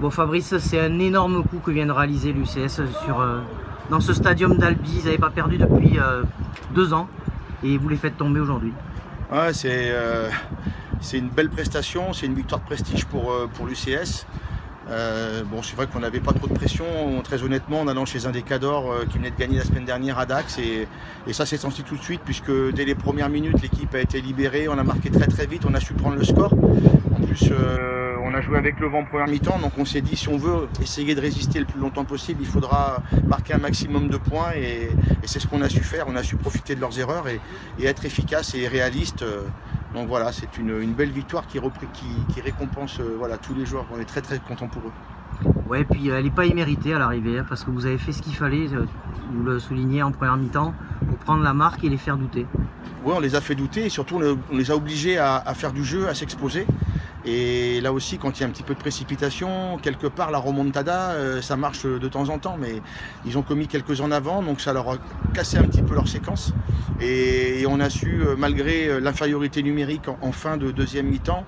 Bon Fabrice, c'est un énorme coup que vient de réaliser l'UCS dans ce stadium d'Albi. Ils n'avaient pas perdu depuis 2 ans et vous les faites tomber aujourd'hui. Ouais, c'est une belle prestation, c'est une victoire de prestige pour l'UCS. Bon, c'est vrai qu'on n'avait pas trop de pression, très honnêtement, en allant chez un des cadors qui venait de gagner la semaine dernière à Dax. Et ça s'est senti tout de suite, puisque dès les premières minutes, l'équipe a été libérée, on a marqué très vite, on a su prendre le score. En plus, on a joué avec le vent en première mi-temps, donc on s'est dit, si on veut essayer de résister le plus longtemps possible, il faudra marquer un maximum de points. Et c'est ce qu'on a su faire, on a su profiter de leurs erreurs et être efficace et réaliste. Donc voilà, c'est une belle victoire qui récompense voilà, tous les joueurs. On est très contents pour eux. Ouais, puis elle n'est pas imméritée à l'arrivée, hein, parce que vous avez fait ce qu'il fallait, vous le soulignez en première mi-temps, pour prendre la marque et les faire douter. Oui, on les a fait douter et surtout on les a obligés à faire du jeu, à s'exposer. Et là aussi, quand il y a un petit peu de précipitation, quelque part la remontada, ça marche de temps en temps, mais ils ont commis quelques en avant, donc ça leur a cassé un petit peu leur séquence. Et on a su, malgré l'infériorité numérique en fin de deuxième mi-temps,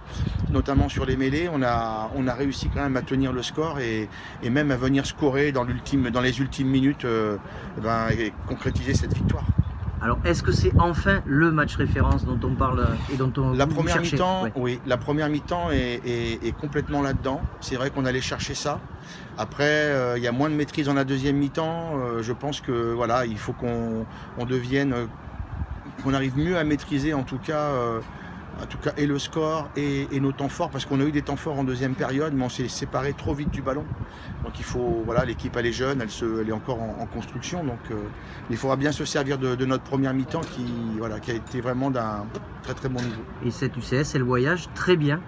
notamment sur les mêlées, on a réussi quand même à tenir le score et même à venir scorer dans les ultimes minutes et concrétiser cette victoire. Alors, est-ce que c'est enfin le match référence dont on parle et dont on La première mi-temps, ouais. Oui, la première mi-temps est complètement là-dedans. C'est vrai qu'on allait chercher ça. Après, il y a moins de maîtrise dans la deuxième mi-temps. Je pense que voilà, il faut qu'on arrive mieux à maîtriser en tout cas et le score et nos temps forts, parce qu'on a eu des temps forts en deuxième période, mais on s'est séparé trop vite du ballon. Donc il faut, voilà, l'équipe elle est jeune, elle est encore en construction, donc il faudra bien se servir de notre première mi-temps qui a été vraiment d'un très bon niveau. Et cette UCS, elle voyage très bien.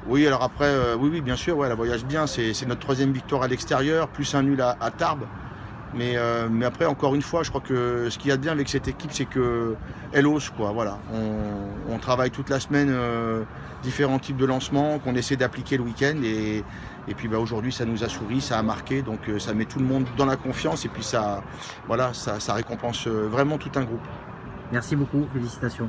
Oui, alors après, oui, bien sûr, ouais, elle voyage bien. C'est notre troisième victoire à l'extérieur, plus un nul à Tarbes. Mais après, encore une fois, je crois que ce qu'il y a de bien avec cette équipe, c'est qu'elle ose, quoi. Voilà. On travaille toute la semaine différents types de lancements qu'on essaie d'appliquer le week-end. Et puis aujourd'hui, ça nous a souri, ça a marqué. Donc ça met tout le monde dans la confiance. Et puis ça récompense vraiment tout un groupe. Merci beaucoup, félicitations.